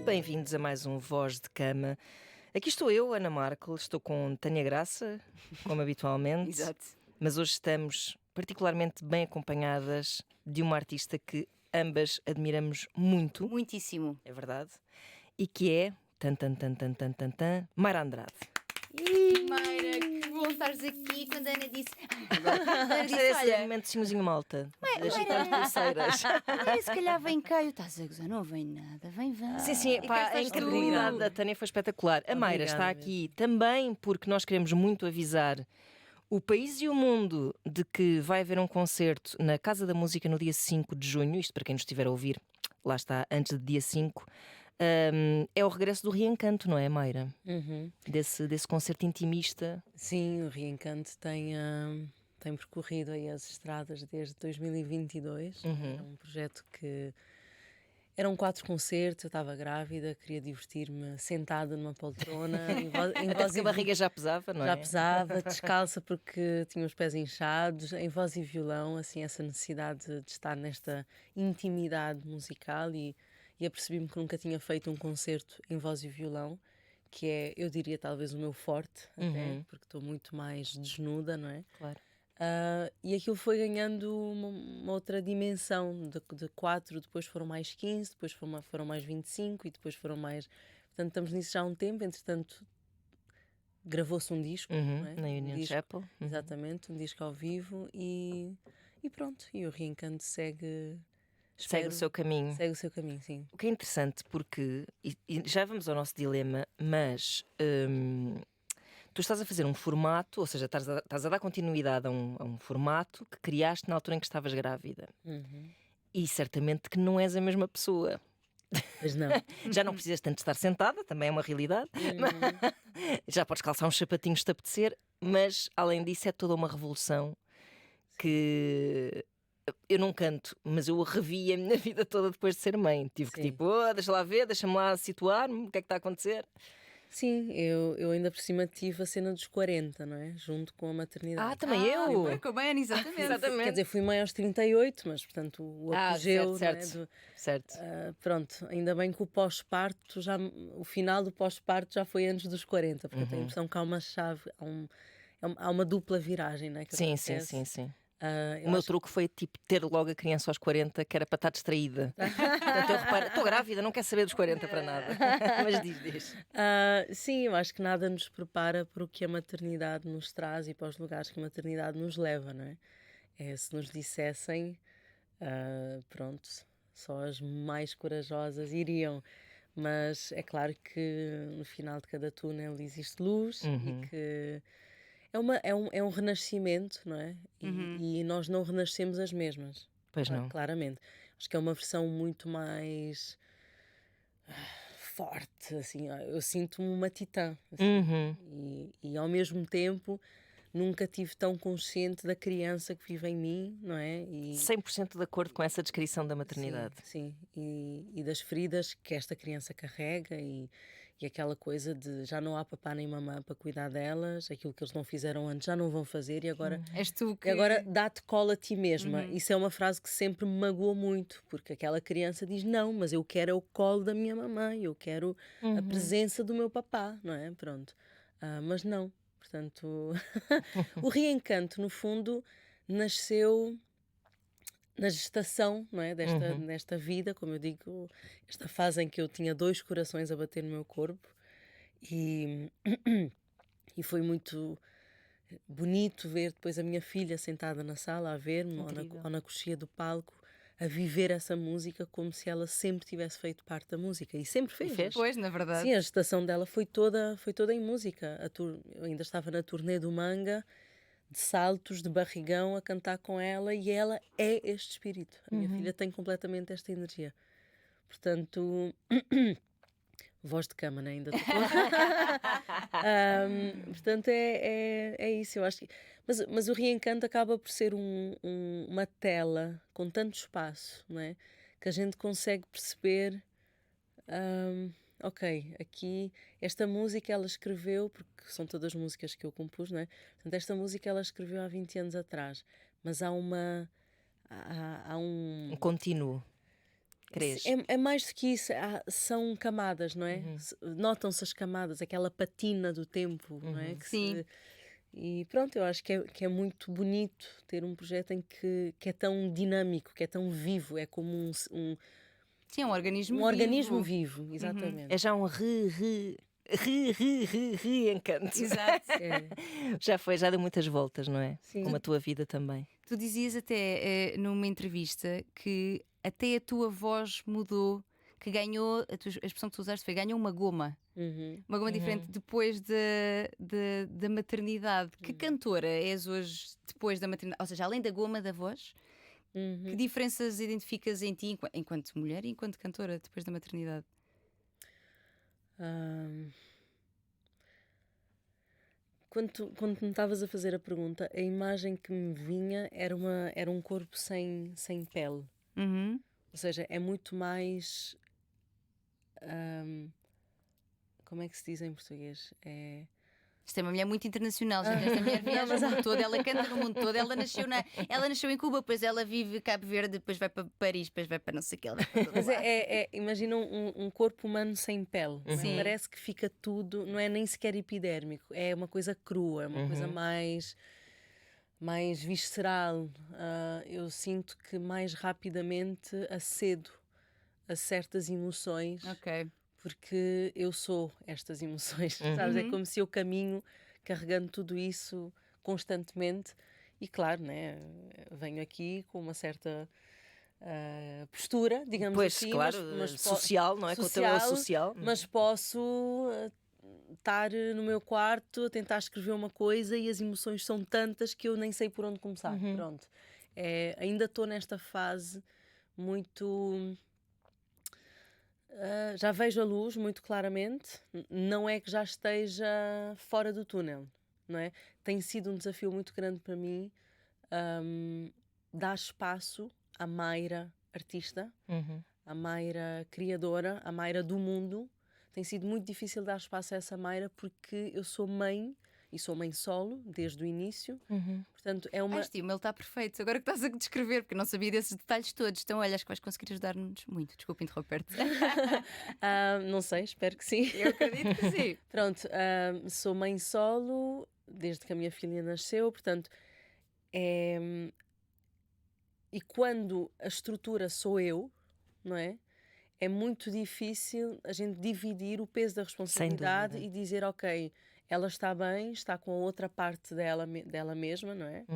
Bem-vindos a mais um Voz de Cama. Aqui estou eu, Ana Markel, estou com Tânia Graça, como habitualmente. Exato. Mas hoje estamos particularmente bem acompanhadas de uma artista que ambas admiramos muito. Muitíssimo. É verdade. E que é Mayra Andrade. Mayra, que bom estares aqui. Quando a Ana disse. Esse momentozinho malta. Deixa estar pulseiras. Mayra, se calhar vem cá. Eu estás a gozar, não vem nada, vem. Sim, E pá, cá a estás tu. incredibilidade da Tânia foi espetacular. A Mayra está aqui também porque nós queremos muito avisar o país e o mundo de que vai haver um concerto na Casa da Música no dia 5 de junho. Isto para quem nos estiver a ouvir, lá está, antes de dia 5. É o regresso do Reencanto, não é, Mayra? Desse concerto intimista. Sim, o Reencanto tem percorrido aí as estradas desde 2022. Era um projeto que... Eram 4 concertos, eu estava grávida, queria divertir-me sentada numa poltrona. Até porque a barriga já pesava, não é? Já pesava, descalça porque tinha os pés inchados, em voz e violão, assim, essa necessidade de estar nesta intimidade musical e apercebi-me que nunca tinha feito um concerto em voz e violão, que é, eu diria, talvez o meu forte, até, porque estou muito mais desnuda, não é? Claro. E aquilo foi ganhando uma outra dimensão de 4, depois foram mais 15, depois foram mais 25 e depois foram mais... Portanto, estamos nisso já há um tempo, entretanto gravou-se um disco, não é? Na Union Chapel. Exatamente, um disco ao vivo e pronto, e o Reencanto segue o seu caminho. Segue o seu caminho, sim. O que é interessante porque, e já vamos ao nosso dilema, mas... tu estás a fazer um formato, ou seja, estás a dar continuidade a um formato que criaste na altura em que estavas grávida. E certamente que não és a mesma pessoa. Mas não. Já não precisas tanto estar sentada, também é uma realidade. Já podes calçar uns sapatinhos de apetecer, mas além disso é toda uma revolução que... Eu não canto, mas eu revi a minha vida toda depois de ser mãe. Tive que deixa lá ver, deixa-me lá situar-me, o que é que está a acontecer? Sim, eu ainda por cima tive a cena dos 40, não é? Junto com a maternidade. Também eu! Com a Ana, exatamente. Quer dizer, fui mãe aos 38, mas portanto o apogeu, certo. Pronto, ainda bem que o pós-parto, o final do pós-parto já foi antes dos 40, porque eu tenho a impressão que há uma chave, há uma dupla viragem, não é? Sim. O meu truque foi tipo ter logo a criança aos 40, que era para estar distraída. Portanto, eu reparo, estou grávida, não quero saber dos 40 para nada. Mas diz. Sim, eu acho que nada nos prepara para o que a maternidade nos traz e para os lugares que a maternidade nos leva, não é? Se nos dissessem, pronto, só as mais corajosas iriam. Mas é claro que no final de cada túnel existe luz e que... É um renascimento, não é? E nós não renascemos as mesmas. Pois não. Claramente. Acho que é uma versão muito mais forte, assim. Eu sinto-me uma titã. Assim, e ao mesmo tempo nunca estive tão consciente da criança que vive em mim, não é? 100% de acordo com essa descrição da maternidade. Sim. E das feridas que esta criança carrega e aquela coisa de já não há papá nem mamã para cuidar delas, aquilo que eles não fizeram antes já não vão fazer e agora... És tu que... E agora dá-te cola a ti mesma. Isso é uma frase que sempre me magoou muito, porque aquela criança diz, não, mas eu quero é o colo da minha mamãe, eu quero a presença do meu papá, não é? Pronto. Mas não. Portanto, o Reencanto, no fundo, nasceu na gestação, não é? Desta vida, como eu digo, esta fase em que eu tinha 2 corações a bater no meu corpo e foi muito bonito ver depois a minha filha sentada na sala a ver-me ou na coxia do palco a viver essa música como se ela sempre tivesse feito parte da música e sempre fez. Pois, na verdade. Sim, a gestação dela foi toda em música. Eu ainda estava na turnê do Manga, de saltos, de barrigão, a cantar com ela e ela é este espírito. A minha filha tem completamente esta energia. Portanto, voz de cama, né? Ainda estou. Portanto, é isso. Eu acho que... mas o Reencanto acaba por ser uma tela com tanto espaço, não é? Que a gente consegue perceber. Ok, aqui esta música ela escreveu, porque são todas músicas que eu compus, não é? Portanto, esta música ela escreveu há 20 anos atrás, mas há um contínuo. Crês? É mais do que isso, são camadas, não é? Notam-se as camadas, aquela patina do tempo, não é? Sim. E pronto, eu acho que é muito bonito ter um projeto em que é tão dinâmico, que é tão vivo, é como um Sim, é um organismo organismo vivo, exatamente. É já um encanto. Exato. Já deu muitas voltas, não é? Sim. Como a tua vida também. Tu dizias até numa entrevista que até a tua voz mudou, que ganhou, a expressão que tu usaste foi ganhou uma goma. Uma goma diferente depois da maternidade. Que cantora és hoje depois da maternidade? Ou seja, além da goma da voz, que diferenças identificas em ti enquanto mulher e enquanto cantora depois da maternidade? Quando me estavas a fazer a pergunta, a imagem que me vinha era um corpo sem pele. Ou seja, é muito mais. Como é que se diz em português? Isto é uma mulher muito internacional, gente. Esta mulher viaja o mundo todo, ela canta no mundo todo. Ela nasceu em Cuba, depois ela vive em Cabo Verde, depois vai para Paris, depois vai para não sei o que. Mas imagina um corpo humano sem pele. Não é? Parece que fica tudo, não é nem sequer epidérmico, é uma coisa crua, é uma coisa mais visceral. Eu sinto que mais rapidamente acedo a certas emoções. Ok. Porque eu sou estas emoções, sabes? É como se eu caminho carregando tudo isso constantemente e claro, né? Venho aqui com uma certa postura, digamos assim. Claro, mas social, não é? Com o teu social. Mas posso estar no meu quarto a tentar escrever uma coisa e as emoções são tantas que eu nem sei por onde começar. Pronto. Ainda estou nesta fase muito... já vejo a luz muito claramente, não é que já esteja fora do túnel, não é? Tem sido um desafio muito grande para mim dar espaço à Mayra artista, à Mayra criadora, à Mayra do mundo. Tem sido muito difícil dar espaço a essa Mayra porque eu sou mãe e sou mãe solo desde o início. Portanto, é uma... Este e-mail está perfeito. Agora que estás a descrever, porque eu não sabia desses detalhes todos. Então, olha, acho que vais conseguir ajudar-nos muito. Desculpa interromper-te. não sei, espero que sim. Eu acredito que sim. Pronto, sou mãe solo desde que a minha filha nasceu, portanto, e quando a estrutura sou eu, não é? É muito difícil a gente dividir o peso da responsabilidade e dizer, ok, ela está bem, está com a outra parte dela mesma, não é?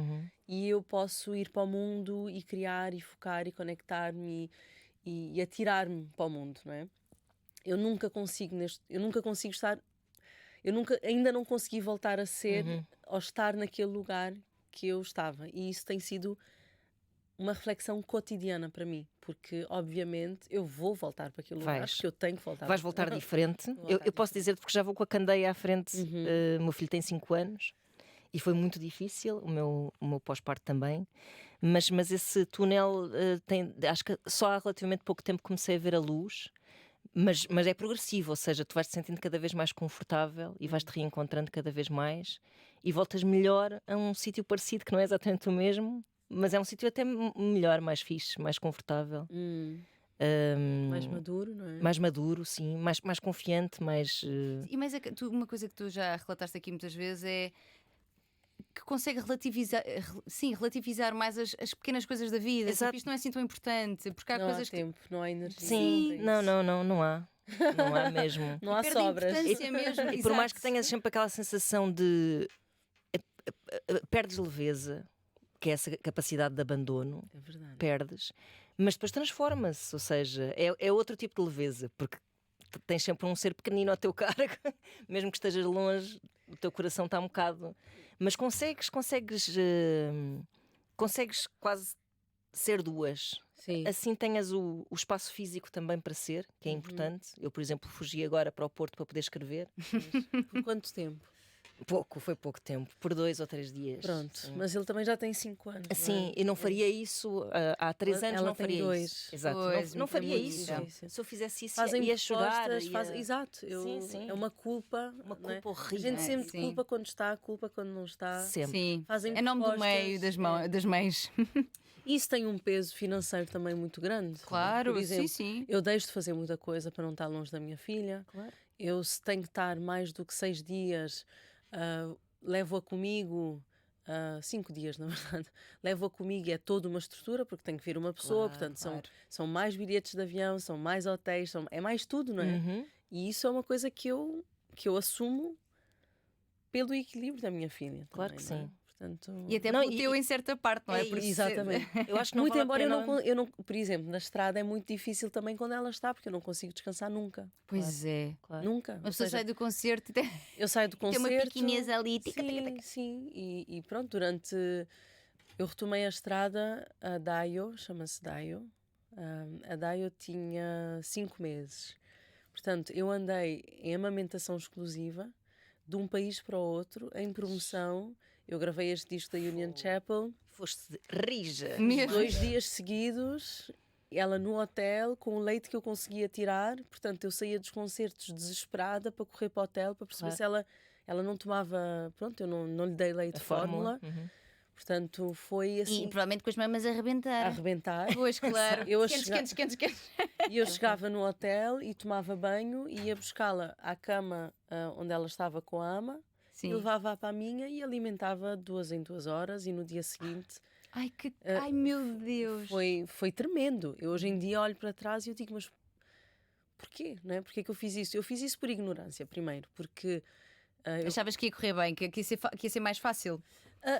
E eu posso ir para o mundo e criar e focar e conectar-me e atirar-me para o mundo, não é? Eu nunca consigo estar, ainda não consegui voltar a ser ou estar naquele lugar que eu estava. E isso tem sido uma reflexão cotidiana para mim, porque obviamente eu vou voltar para aquele lugar, porque eu tenho que voltar. Vais voltar diferente. Eu posso dizer-te porque já vou com a candeia à frente. O meu filho tem 5 anos e foi muito difícil, o meu pós-parto também, mas esse túnel acho que só há relativamente pouco tempo comecei a ver a luz. Mas é progressivo, ou seja, tu vais-te sentindo cada vez mais confortável e vais-te reencontrando cada vez mais e voltas melhor a um sítio parecido que não é exatamente o mesmo, mas é um sítio até melhor, mais fixe, mais confortável. Mais maduro, não é? Mais maduro, sim, mais confiante, mais... E mais uma coisa que tu já relataste aqui muitas vezes é que consegue relativizar mais as pequenas coisas da vida. Tipo, isto não é assim tão importante, porque há não coisas há tempo, não há energia. Sim, não há. Não há mesmo. Não há sobras. E por mais que tenhas sempre aquela sensação de perdes leveza, que é essa capacidade de abandono, é verdade. Perdes, mas depois transforma-se, ou seja, é outro tipo de leveza, porque tens sempre um ser pequenino ao teu cargo, mesmo que estejas longe, o teu coração está um bocado, mas consegues quase ser duas. Sim. Assim tenhas o espaço físico também para ser, que é importante. Eu, por exemplo, fugi agora para o Porto para poder escrever. Por quanto tempo? Foi pouco tempo, por 2 ou 3 dias. Pronto, sim. mas ele também já tem 5 anos. Sim, eu não faria isso há 3 anos, Ela não tem faria 2. isso. Exato, Pois, não faria muito isso. difícil. Se eu fizesse isso, Fazem ia chorar. propostas, exato, Sim. é uma culpa. Uma não é? culpa A horrível. gente sempre sim. culpa quando está, culpa quando não está. Sempre. Sim, Fazem é nome do propostas, meio das mães. Isso tem um peso financeiro também muito grande. Claro, Por exemplo, sim. eu deixo de fazer muita coisa para não estar longe da minha filha. Claro. Eu, se tenho que estar mais do que 6 dias, levo-a comigo. 5 dias, na verdade, levo-a comigo e é toda uma estrutura, porque tem que vir uma pessoa, Claro, portanto são mais bilhetes de avião, são mais hotéis, é mais tudo, não é? Uhum. E isso é uma coisa que eu assumo pelo equilíbrio da minha filha. Claro também, que não é? sim. Portanto, E até Não, pelo teu em certa parte, não é? é Porque isso, exatamente. Eu acho que não muito vale a embora pena. eu não, por exemplo, na estrada é muito difícil também quando ela está, porque eu não consigo descansar nunca. Pois é. Claro. Nunca. Uma Ou pessoa seja, sai do concerto e tem eu saio do tem concerto. uma piquinesa ali. Tica, tica, Sim, tica. sim. E pronto, durante. Eu retomei a estrada, a Daio, chama-se Daio. A Daio tinha 5 meses. Portanto, eu andei em amamentação exclusiva de um país para o outro, em promoção. Eu gravei este disco da Union Chapel. Foste rija. Mesmo. 2 dias seguidos, ela no hotel, com o leite que eu conseguia tirar. Portanto, eu saía dos concertos desesperada para correr para o hotel, para perceber Claro. se ela não tomava. Pronto, eu não lhe dei leite A de fórmula. Uhum. Portanto, foi assim. E provavelmente com as mamas a A arrebentar. arrebentar. Pois, claro. Eu a Quentes, chegar- quentes, quentes, quentes. E eu chegava no hotel e tomava banho e ia buscá-la à cama onde ela estava com a ama. E Sim. levava-a para a minha e alimentava 2 em 2 horas. E no dia seguinte Ai, meu Deus. foi tremendo. Eu hoje em dia olho para trás e eu digo, mas porquê? Não é? Porquê que eu fiz isso? Eu fiz isso por ignorância, primeiro, porque Achavas que ia correr bem, que ia ser mais fácil.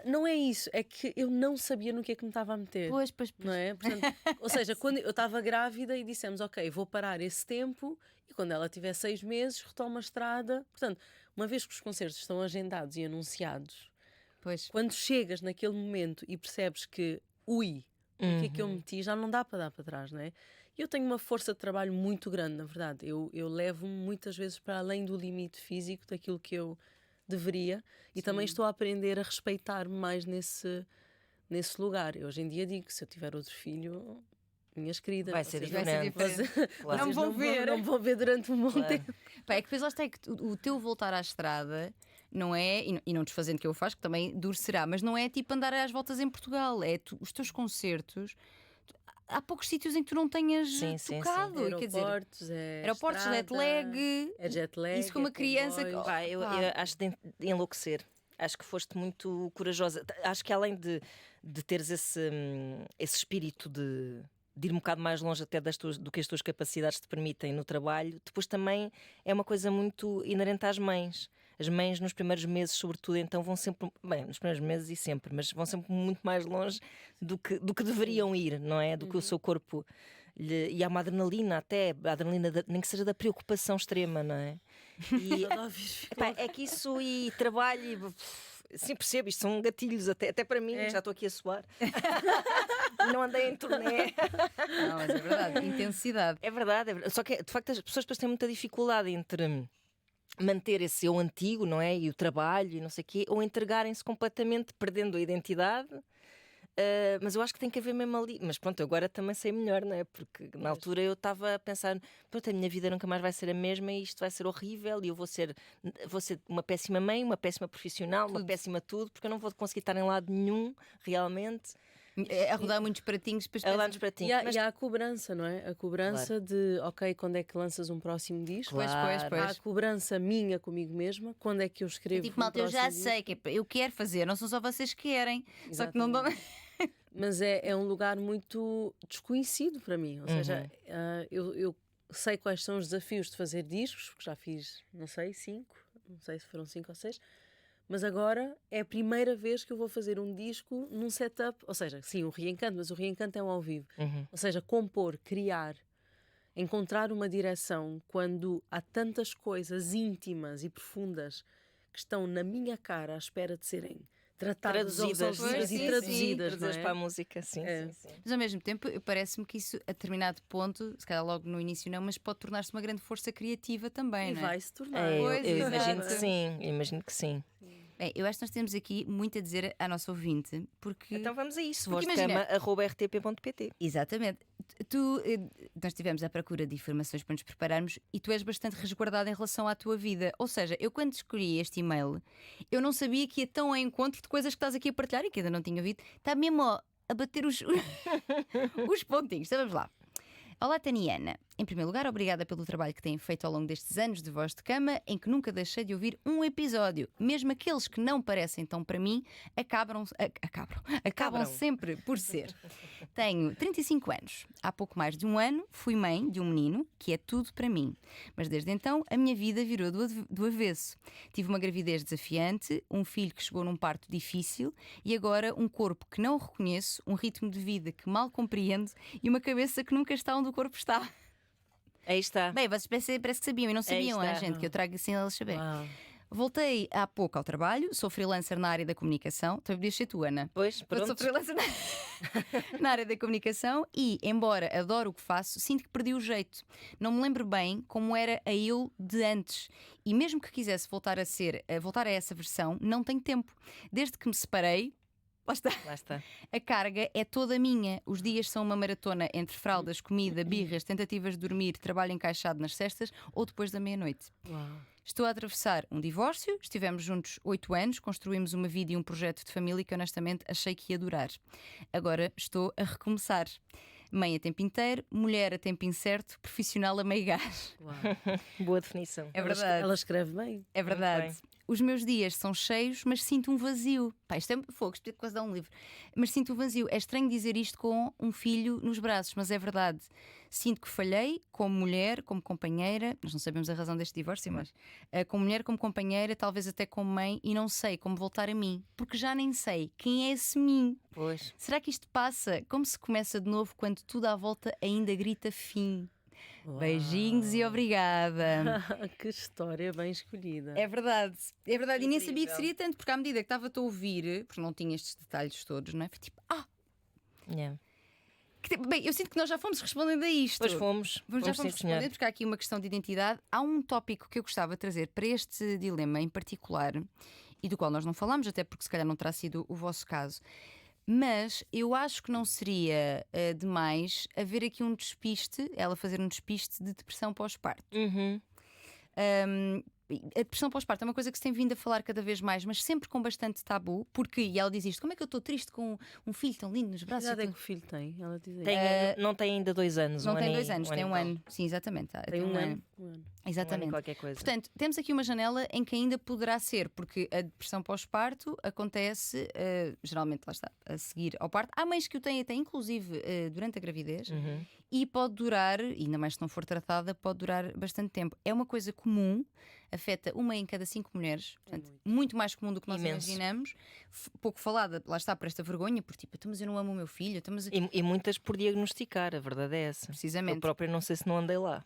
não é isso, é que eu não sabia no que é que me estava a meter. Pois. Não é? Portanto, ou seja, quando eu estava grávida e dissemos, ok, vou parar esse tempo e quando ela tiver 6 meses retomo a estrada. Portanto, uma vez que os concertos estão agendados e anunciados, Pois. quando chegas naquele momento e percebes que, o que é que eu meti, já não dá para dar para trás, não é? E eu tenho uma força de trabalho muito grande, na verdade. Eu levo-me muitas vezes para além do limite físico daquilo que eu deveria e também estou a aprender a respeitar-me mais nesse lugar. Eu hoje em dia digo que se eu tiver outro filho, minhas queridas, Vai ser vocês diferente. Claro. Não Vocês vão ver. não vão ver durante um bom Claro. tempo. Pá, é que depois lá está, é que o teu voltar à estrada não é, e não desfazendo que eu faço, que também duro será, mas não é tipo andar às voltas em Portugal, é os teus concertos. Há poucos sítios em que tu não tenhas tocado. E, quer dizer, aeroportos, estrada, jet lag. é jet lag, Isso com uma é criança que- comboios. Pá, eu acho de enlouquecer. Acho que foste muito corajosa. Acho que além de teres esse espírito de ir um bocado mais longe até do que as tuas capacidades te permitem no trabalho, depois também é uma coisa muito inerente às mães. As mães nos primeiros meses, sobretudo, então vão sempre, bem, nos primeiros meses e sempre, mas vão sempre muito mais longe do que deveriam ir, não é? Do que o seu corpo e há uma adrenalina até, a adrenalina nem que seja da preocupação extrema, não é? E pá, é que isso e trabalho sim, percebo, isto são gatilhos até para mim, já estou aqui a suar. Não andei em turnê. Não, mas é verdade, intensidade. É verdade. Só que de facto as pessoas depois têm muita dificuldade entre manter esse eu antigo, não é? E o trabalho e não sei o quê, ou entregarem-se completamente, perdendo a identidade. Mas eu acho que tem que haver mesmo ali. Mas pronto, agora também sei melhor, não é? Porque na altura eu estava a pensar: pronto, a minha vida nunca mais vai ser a mesma e isto vai ser horrível e eu vou ser uma péssima mãe, uma péssima profissional, uma péssima tudo, porque eu não vou conseguir estar em lado nenhum realmente. A rodar muitos pratinhos para A dar-nos para ti. E há a cobrança, não é? A cobrança de, ok, quando é que lanças um próximo disco? Pois. Há a cobrança minha comigo mesma, quando é que eu escrevo Tipo, malta, eu já próximo sei que eu quero fazer, não são só vocês que querem. Só que não dão. Mas é um lugar muito desconhecido para mim. Ou seja, eu sei quais são os desafios de fazer discos, porque já fiz, não sei, 5, não sei se foram 5 ou 6, mas agora é a primeira vez que eu vou fazer um disco num setup, ou seja, sim, o Reencanto, mas o Reencanto é um ao vivo. Ou seja, compor, criar, encontrar uma direção quando há tantas coisas íntimas e profundas que estão na minha cara à espera de tratadas ou traduzidas e traduzidas, não é? para a música, sim. Mas ao mesmo tempo, parece-me que isso, a determinado ponto, se calhar logo no início não, mas pode tornar-se uma grande força criativa também, E não é? vai se tornar. Eu imagino que sim, imagino que sim. Bem, eu acho que nós temos aqui muito a dizer à nossa ouvinte, porque... Então vamos a isso, Porque imagina- vozdecama@rtp.pt. Exatamente. Nós estivemos à procura de informações para nos prepararmos e tu és bastante resguardada em relação à tua vida. Ou seja, eu quando escolhi este e-mail, eu não sabia que ia tão ao encontro de coisas que estás aqui a partilhar e que ainda não tinha ouvido. Está mesmo a bater os pontinhos. Então vamos lá. Olá, Taniana. Em primeiro lugar, obrigada pelo trabalho que têm feito ao longo destes anos de Voz de Cama, em que nunca deixei de ouvir um episódio. Mesmo aqueles que não parecem tão para mim, acabam sempre por ser. Tenho 35 anos. Há pouco mais de um ano fui mãe de um menino, que é tudo para mim. Mas desde então a minha vida virou do avesso. Tive uma gravidez desafiante, um filho que chegou num parto difícil e agora um corpo que não reconheço, um ritmo de vida que mal compreendo e uma cabeça que nunca está onde o corpo está. Aí está. Bem, vocês parece que sabiam e não sabiam, gente, que eu trago assim a eles saberem. Voltei há pouco ao trabalho, sou freelancer na área da comunicação. Então podias ser tu, Ana. Pois, pronto. Eu sou freelancer na área da comunicação e, embora adoro o que faço, sinto que perdi o jeito. Não me lembro bem como era a eu de antes. E mesmo que quisesse voltar a essa versão, não tenho tempo. Desde que me separei, lá está. A carga é toda minha. Os dias são uma maratona entre fraldas, comida, birras, tentativas de dormir, trabalho encaixado nas cestas ou depois da meia-noite. Estou a atravessar um divórcio, estivemos juntos 8 anos, construímos uma vida e um projeto de família que honestamente achei que ia durar. Agora estou a recomeçar. Mãe a tempo inteiro, mulher a tempo incerto, profissional a meio gás. Boa definição. É verdade. Ela escreve bem. É verdade. Os meus dias são cheios, mas sinto um vazio. Pá, isto é fogo, isto é quase dar um livro. Mas sinto um vazio. É estranho dizer isto com um filho nos braços, mas é verdade. Sinto que falhei como mulher, como companheira. Nós não sabemos a razão deste divórcio, mas como mulher, como companheira, talvez até como mãe, e não sei como voltar a mim, porque já nem sei quem é esse mim. Pois. Será que isto passa? Como se começa de novo quando tudo à volta ainda grita fim? Beijinhos e obrigada. Que história bem escolhida. É verdade, é verdade. E nem sabia que Incrível. seria tanto, porque à medida que estava-te a ouvir, porque não tinha estes detalhes todos, não é? Foi tipo, Yeah. bem, eu sinto que nós já fomos respondendo a isto. Pois fomos. Já fomos sim, senhor. respondendo, porque há aqui uma questão de identidade. Há um tópico que eu gostava de trazer para este dilema em particular e do qual nós não falamos, até porque se calhar não terá sido o vosso caso. Mas eu acho que não seria demais haver aqui um despiste, ela fazer um despiste de depressão pós-parto. A depressão pós-parto é uma coisa que se tem vindo a falar cada vez mais, mas sempre com bastante tabu, porque, e ela diz isto, como é que eu estou triste com um filho tão lindo nos Que braços? idade é que o filho tem? Ela diz aí. Não tem ainda 2 anos. Não um tem ano 2 e- anos, tem um ano. Sim, exatamente. Tem um ano. Exatamente. Qualquer coisa. Portanto, temos aqui uma janela em que ainda poderá ser, porque a depressão pós-parto acontece, geralmente, lá está, a seguir ao parto. Há mães que o têm até, inclusive, durante a gravidez, e pode durar, ainda mais se não for tratada, pode durar bastante tempo. É uma coisa comum, afeta 1 em cada 5 mulheres, portanto, muito mais comum do que nós Imenso. imaginamos. Pouco falada, lá está, por esta vergonha, por tipo, mas eu não amo o meu filho, E muitas por diagnosticar, a verdade é essa. Precisamente. Eu própria não sei se não andei lá.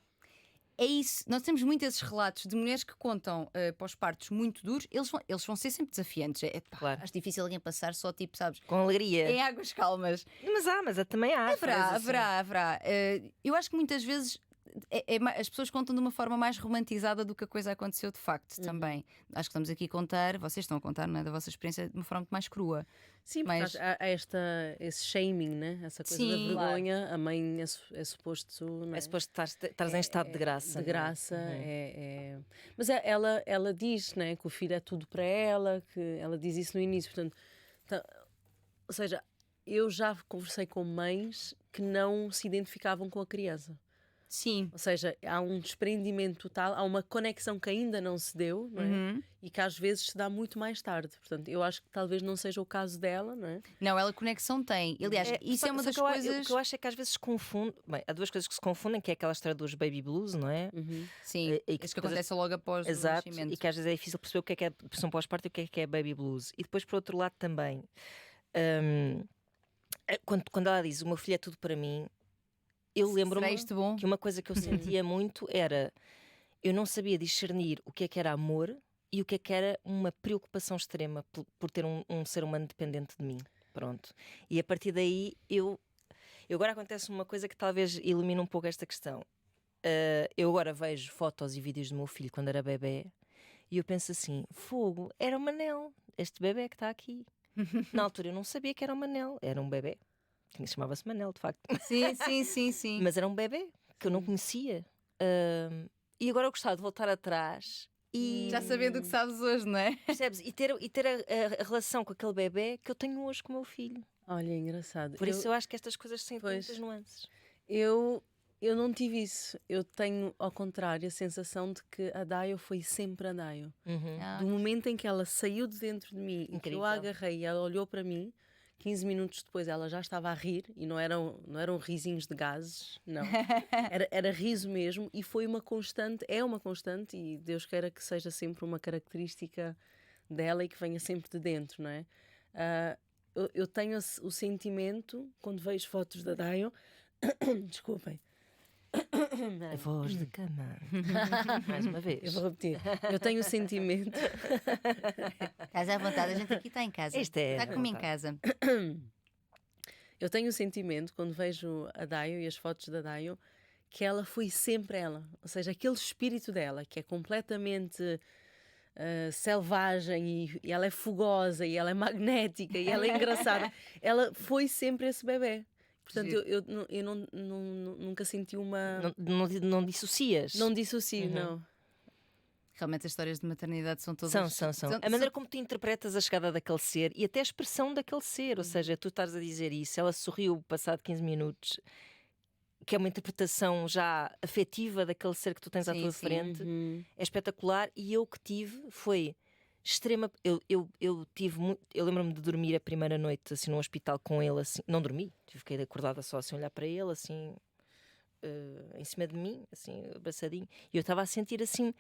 É isso, nós temos muitos esses relatos de mulheres que contam pós-partos muito duros, eles vão ser sempre desafiantes. Claro. Acho difícil alguém passar só tipo, sabes, Com alegria. em águas calmas. Mas também há. Haverá. Eu acho que muitas vezes as pessoas contam de uma forma mais romantizada do que a coisa aconteceu de facto também. Acho que estamos aqui a contar, vocês estão a contar, não é, da vossa experiência de uma forma muito mais crua. Sim, Mas- porque há esse shaming, né? Essa coisa da Sim. vergonha. A mãe é suposto. Não é? É suposto estar em estado de graça. De graça. Mas ela diz, né, que o filho é tudo para ela, que ela diz isso no início. Portanto, ou seja, eu já conversei com mães que não se identificavam com a criança. Sim. Ou seja, há um desprendimento total, há uma conexão que ainda não se deu, não é? E que às vezes se dá muito mais tarde. Portanto, eu acho que talvez não seja o caso dela, não é? Não, ela conexão tem. Aliás, isso é uma das O coisas. que eu acho é que às vezes se confunde. Bem, há 2 coisas que se confundem, que é aquela história dos baby blues, não é? Sim, e que isso que depois- acontece logo após Exato, o nascimento. e que às vezes é difícil perceber o que é depressão pós-parto e o que é baby blues. E depois, por outro lado, também, quando ela diz o meu filho é tudo para mim, eu Será lembro-me isto bom? que uma coisa que eu sentia muito era eu não sabia discernir o que era amor e o que era uma preocupação extrema por ter um ser humano dependente de mim. Pronto. E a partir daí eu agora acontece uma coisa que talvez ilumine um pouco esta questão. Eu agora vejo fotos e vídeos do meu filho quando era bebê e eu penso assim, fogo, era o Manel, este bebê que está aqui. Na altura eu não sabia que era o Manel, era um bebê. Chamava-se Manel, de facto. Sim. Mas era um bebê que eu não conhecia. E agora eu gostava de voltar atrás e... Já sabendo o que sabes hoje, não é? Percebes? E ter a relação com aquele bebê que eu tenho hoje com o meu filho. Olha, engraçado. Por isso eu acho que estas coisas têm muitas nuances. Eu não tive isso. Eu tenho, ao contrário, a sensação de que a Dayo foi sempre a Dayo. Do momento em que ela saiu de dentro de mim, em que eu a agarrei e ela olhou para mim, 15 minutos depois ela já estava a rir e não eram risinhos de gases, não. Era riso mesmo e foi uma constante, é uma constante e Deus queira que seja sempre uma característica dela e que venha sempre de dentro, não é? Eu tenho o sentimento, quando vejo fotos da Dayo, desculpem. A voz de cama. Mais uma vez. Eu vou repetir. Eu tenho o sentimento. Estás à vontade, a gente aqui está em casa. Está comigo em casa. Eu tenho o sentimento, quando vejo a Dayo e as fotos da Dayo, que ela foi sempre ela. Ou seja, aquele espírito dela, que é completamente selvagem e ela é fogosa e ela é magnética e ela é engraçada. Ela foi sempre esse bebê. Portanto, eu nunca senti uma... Não dissocias? Não dissocio, não. Realmente as histórias de maternidade são todas... São. A maneira como tu interpretas a chegada daquele ser e até a expressão daquele ser. Ou seja, tu estás a dizer isso, ela sorriu passado 15 minutos, que é uma interpretação já afetiva daquele ser que tu tens à tua frente. É espetacular. E eu que tive foi... extrema. Eu tive muito. Eu lembro-me de dormir a primeira noite assim no hospital com ele, assim. Não dormi, fiquei acordada só assim, olhar para ele, assim, em cima de mim, assim, abraçadinho. E eu estava a sentir assim,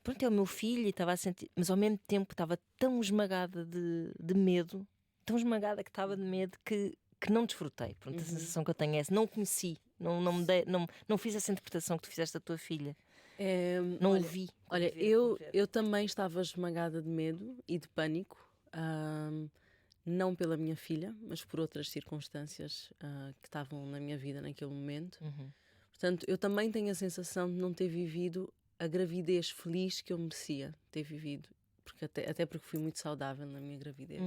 pronto, é o meu filho, e estava a sentir, mas ao mesmo tempo estava tão esmagada de medo, tão esmagada que estava de medo que não desfrutei. Pronto, a sensação que eu tenho é essa, não conheci, não fiz essa interpretação que tu fizeste da tua filha. Não ouvi. Olha, eu também estava esmagada de medo e de pânico, não pela minha filha, mas por outras circunstâncias que estavam na minha vida naquele momento. Portanto, eu também tenho a sensação de não ter vivido a gravidez feliz que eu merecia ter vivido, porque até porque fui muito saudável na minha gravidez.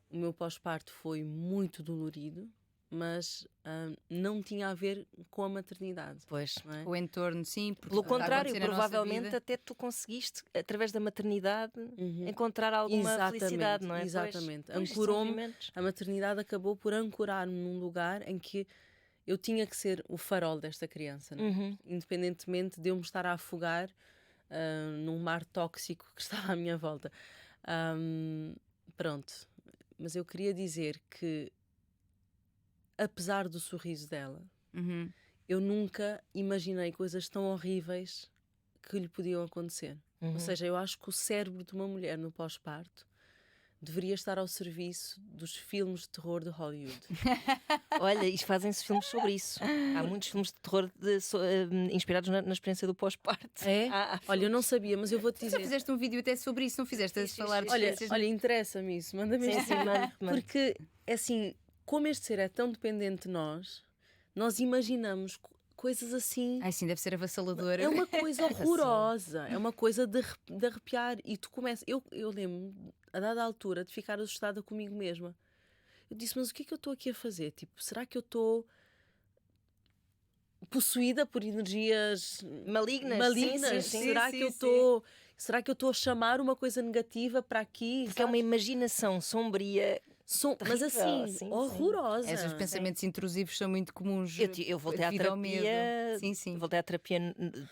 O meu pós-parto foi muito dolorido, mas não tinha a ver com a maternidade. Pois. Não é? O entorno, sim. Pelo contrário, provavelmente até tu conseguiste, através da maternidade, encontrar alguma felicidade, não é? Exatamente. Ancorou-me, a maternidade acabou por ancorar-me num lugar em que eu tinha que ser o farol desta criança, não é? Independentemente de eu me estar a afogar num mar tóxico que estava à minha volta. Pronto. Mas eu queria dizer que apesar do sorriso dela, eu nunca imaginei coisas tão horríveis que lhe podiam acontecer. Ou seja, eu acho que o cérebro de uma mulher no pós-parto deveria estar ao serviço dos filmes de terror de Hollywood. Olha, e fazem-se filmes sobre isso. Há muitos filmes de terror inspirados na experiência do pós-parto. É? Olha, eu não sabia, mas eu vou-te dizer. Já fizeste um vídeo até sobre isso, não fizeste? A falar. Olha, interessa-me isso. Manda-me isso. Porque, assim, como este ser é tão dependente de nós imaginamos coisas assim. Ai, sim, deve ser avassalador. É uma coisa horrorosa, é uma coisa de arrepiar. E tu começas. Eu lembro, a dada altura, de ficar assustada comigo mesma. Eu disse, mas o que é que eu estou aqui a fazer? Tipo, será que eu estou possuída por energias malignas? Sim. Será que eu estou a chamar uma coisa negativa para aqui? Porque é uma imaginação sombria. Mas assim, horrorosa. Esses pensamentos intrusivos são muito comuns. Eu voltei à terapia. Sim. Voltei à terapia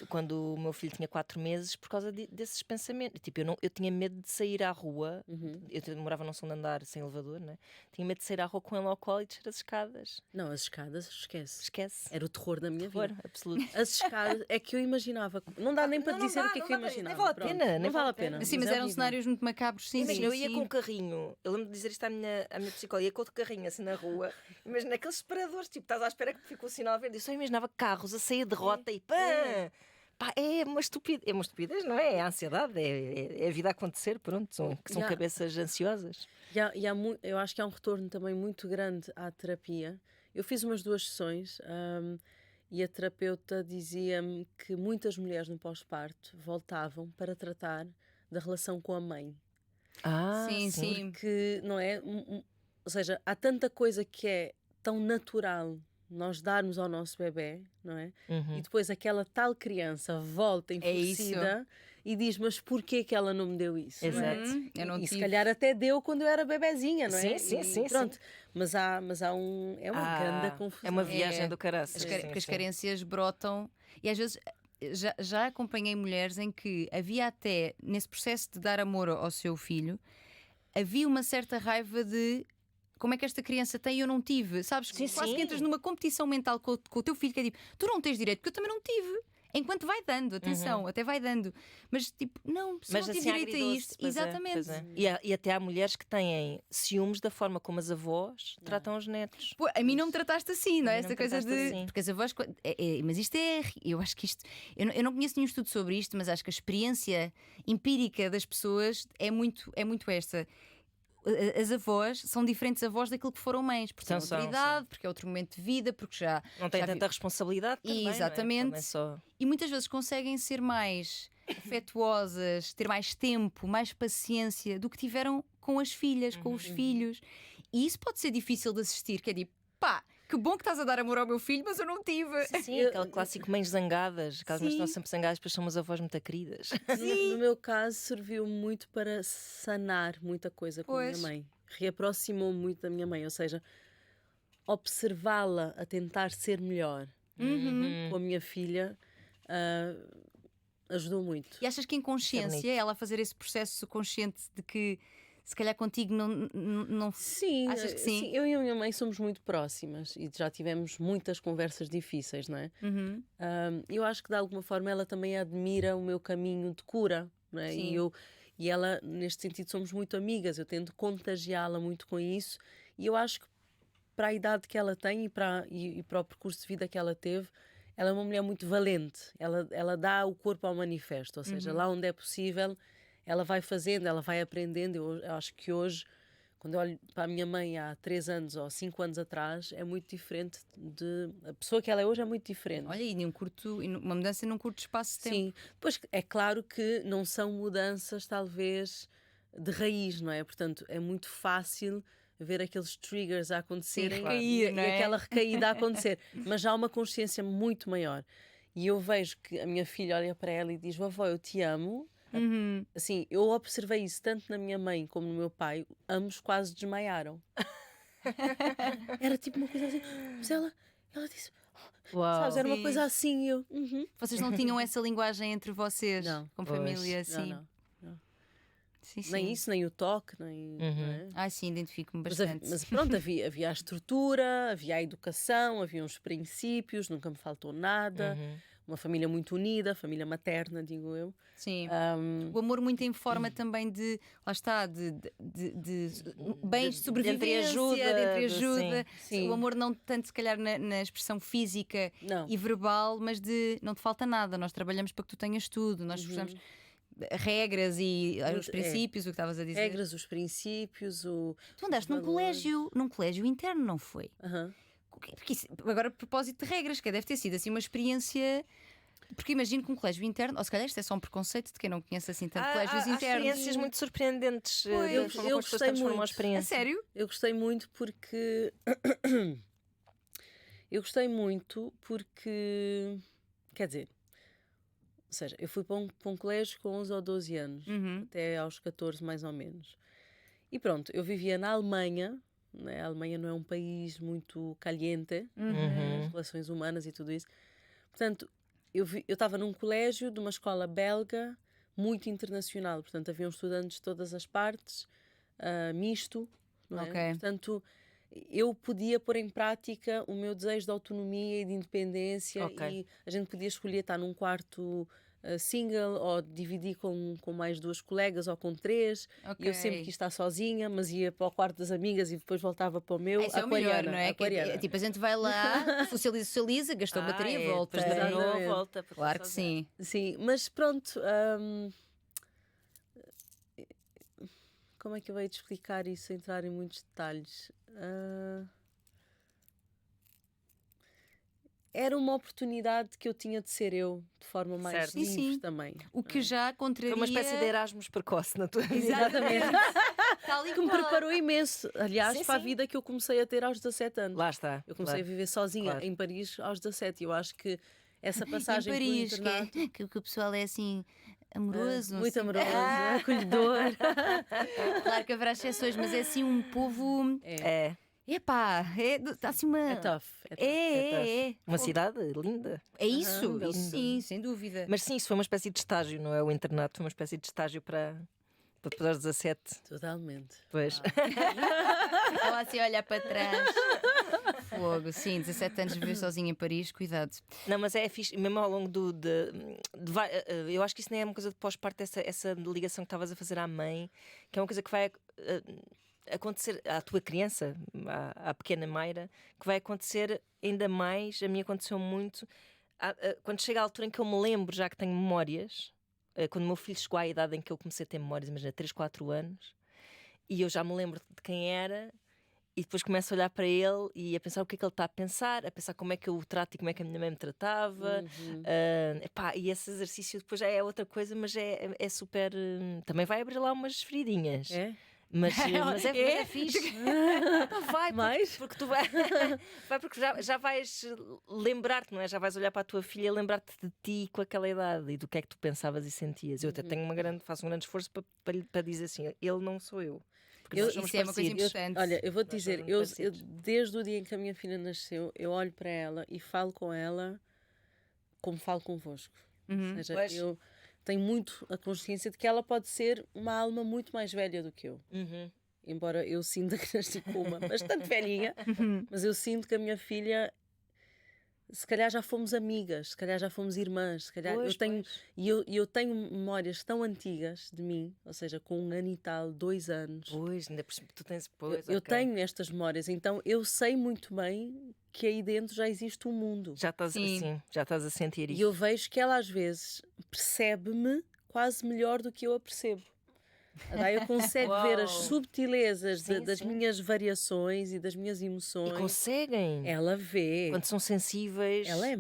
quando o meu filho tinha 4 meses por causa desses pensamentos. Tipo, eu tinha medo de sair à rua. Eu morava num segundo andar sem elevador, né? Tinha medo de sair à rua com ele ao colo e descer as escadas. Não, as escadas, esquece. Era o terror da minha vida. Absoluto. As escadas é que eu imaginava. Não dá nem para dizer o que é que eu imaginava. Nem vale a pena. Sim, mas eram cenários muito macabros. Sim, imagina, eu ia com um carrinho. Eu lembro de dizer isto à minha psicóloga, ia com outro carrinho assim na rua, imagina aqueles separadores, tipo, estás à espera que ficou o sinal verde. Eu só imaginava carros a sair de rota e pã! Pá, é uma estupidez, não é? É a ansiedade, é a vida a acontecer, pronto, são cabeças ansiosas. Eu acho que há um retorno também muito grande à terapia. Eu fiz umas 2 sessões e a terapeuta dizia-me que muitas mulheres no pós-parto voltavam para tratar da relação com a mãe. Sim. Porque, não é? Ou seja, há tanta coisa que é tão natural nós darmos ao nosso bebê, não é? E depois aquela tal criança volta enfurecida e diz, mas porquê que ela não me deu isso? Exato. Eu não E se tive. calhar até deu quando eu era bebezinha, não é? Sim. Pronto. Mas há é uma grande confusão. É uma viagem do caraças. Porque as carências brotam e às vezes já acompanhei mulheres em que havia até, nesse processo de dar amor ao seu filho, havia uma certa raiva de como é que esta criança tem e eu não tive. Sabes? Quase que entras numa competição mental com o teu filho, que é tipo, tu não tens direito, porque eu também não tive. Enquanto vai dando, atenção, até vai dando. Mas tipo, não, se Mas não assim, tive direito a isto. Exatamente. E até há mulheres que têm ciúmes da forma como as avós tratam os netos. Pô, a mim não me trataste assim, não é? A mim não Esta me coisa de. trataste assim. Porque as avós. Mas isto é. Eu acho que isto. Eu não conheço nenhum estudo sobre isto, mas acho que a experiência empírica das pessoas é muito esta. As avós são diferentes avós daquilo que foram mães, porque têm autoridade, porque é outro momento de vida, porque já. Não têm tanta responsabilidade também. Exatamente. Não é? Só... E muitas vezes conseguem ser mais afetuosas, ter mais tempo, mais paciência do que tiveram com as filhas, com os filhos. E isso pode ser difícil de assistir, que é tipo, pá, que bom que estás a dar amor ao meu filho, mas eu não tive. Sim, aquele clássico mães zangadas, aquelas mães que estão sempre zangadas, depois são umas avós muito queridas. No meu caso, serviu muito para sanar muita coisa com a minha mãe. Reaproximou-me muito da minha mãe, ou seja, observá-la a tentar ser melhor com a minha filha ajudou muito. E achas que em consciência, ela fazer esse processo consciente de que se calhar contigo não... Sim, achas que sim? Eu e a minha mãe somos muito próximas e já tivemos muitas conversas difíceis, não é? Eu acho que de alguma forma ela também admira o meu caminho de cura, não é? E ela, neste sentido, somos muito amigas. Eu tento contagiá-la muito com isso e eu acho que para a idade que ela tem e para o percurso de vida que ela teve, ela é uma mulher muito valente. Ela dá o corpo ao manifesto, ou seja, lá onde é possível, ela vai fazendo, ela vai aprendendo. Eu acho que hoje, quando eu olho para a minha mãe há 3 anos ou 5 anos atrás, é muito diferente a pessoa que ela é hoje é muito diferente. Olha, e uma mudança num curto espaço de tempo. Sim, pois é claro que não são mudanças talvez de raiz, não é? Portanto, é muito fácil ver aqueles triggers a acontecerem e aquela recaída a acontecer, mas já há uma consciência muito maior. E eu vejo que a minha filha olha para ela e diz: vovó, eu te amo. Assim, eu observei isso tanto na minha mãe como no meu pai, ambos quase desmaiaram. Era tipo uma coisa assim, mas ela disse, sabes, era uma coisa assim. Eu, Vocês não tinham essa linguagem entre vocês, não, com família, assim? Não. Sim. Nem isso, nem o toque, nem. Não é? Sim, identifico-me bastante. Mas pronto, havia a estrutura, havia a educação, havia uns princípios, nunca me faltou nada. Uma família muito unida, família materna, digo eu. Sim. O amor muito em forma também de, lá está, de bens de sobrevivência, de entreajuda. Sim. O amor não tanto se calhar na expressão física e verbal, mas de não te falta nada, nós trabalhamos para que tu tenhas tudo, nós esforçamos regras e os princípios, o que estavas a dizer. Regras, os princípios, Tu andaste num colégio interno, não foi? Porque isso, agora, a propósito de regras, que deve ter sido assim uma experiência. Porque imagino que um colégio interno, ou se calhar isto é só um preconceito de quem não conhece assim tanto colégios internos. Há experiências muito surpreendentes. Eu gostei muito. A sério? Eu gostei muito porque. Quer dizer. Ou seja, eu fui para um colégio com 11 ou 12 anos, até aos 14 mais ou menos. E pronto, eu vivia na Alemanha, né? A Alemanha não é um país muito caliente, as relações humanas e tudo isso. Portanto, eu estava num colégio de uma escola belga muito internacional, portanto haviam estudantes de todas as partes, misto, não é? Portanto, eu podia pôr em prática o meu desejo de autonomia e de independência e a gente podia escolher estar num quarto single, ou dividi com mais 2 colegas ou com 3. E eu sempre quis estar sozinha, mas ia para o quarto das amigas e depois voltava para o meu. Isso é o melhor, não é? Tipo, a gente vai lá, socializa, gastou bateria, volta. Depois de novo, volta. Claro que sim. Sim, mas pronto. Como é que eu hei de explicar isso sem entrar em muitos detalhes? Era uma oportunidade que eu tinha de ser eu, de forma mais livre também. O que já contraria... Foi uma espécie de Erasmus precoce na tua vida. Exatamente. Que me preparou imenso. Aliás, para a vida que eu comecei a ter aos 17 anos. Lá está. Eu comecei a viver sozinha em Paris aos 17. E eu acho que essa passagem em Paris, pelo internato... que o pessoal é assim... amoroso. Muito amoroso, acolhedor. Claro que haverá exceções, mas é assim um povo... Epá, assim uma... É tough. É. Uma cidade linda. É isso, sim, sem dúvida. Mas sim, isso foi uma espécie de estágio, não é? O internato foi uma espécie de estágio para depois aos 17. Totalmente. Pois. Ela assim olhar para trás. Fogo, sim, 17 anos de viver sozinha em Paris, cuidado. Não, mas é fixe, mesmo ao longo eu acho que isso nem é uma coisa de pós-parto, essa ligação que estavas a fazer à mãe, que é uma coisa que vai acontecer à tua criança, à pequena Mayra, que vai acontecer ainda mais. A mim aconteceu muito quando chega a altura em que eu me lembro, já que tenho memórias, quando o meu filho chegou à idade em que eu comecei a ter memórias, imagina, 3, 4 anos, e eu já me lembro de quem era. E depois começo a olhar para ele e a pensar o que é que ele está a pensar como é que eu o trato e como é que a minha mãe me tratava. E esse exercício depois já é outra coisa, mas é super. Também vai abrir lá umas feridinhas. É? Mas é fixe. Vai, porque tu vai porque já vais lembrar-te, não é? Já vais olhar para a tua filha e lembrar-te de ti com aquela idade e do que é que tu pensavas e sentias. Eu até faço um grande esforço para dizer assim: ele não sou eu. Isso é uma coisa importante. Olha, eu vou-te dizer, eu, desde o dia em que a minha filha nasceu, eu olho para ela e falo com ela como falo convosco. Ou seja, eu tenho muito a consciência de que ela pode ser uma alma muito mais velha do que eu. Embora eu sinta que nasci com uma bastante velhinha, mas eu sinto que a minha filha, se calhar já fomos amigas, se calhar já fomos irmãs, se calhar eu tenho memórias tão antigas de mim, ou seja, com 1 ano e tal, 2 anos. Pois, ainda por cima tu tens eu tenho estas memórias, então eu sei muito bem que aí dentro já existe um mundo. Já estás a sentir isso. E eu vejo que ela às vezes percebe-me quase melhor do que eu a percebo. Daí eu consigo ver as subtilezas das minhas variações e das minhas emoções. E conseguem. Ela vê. Quando são sensíveis. Ela é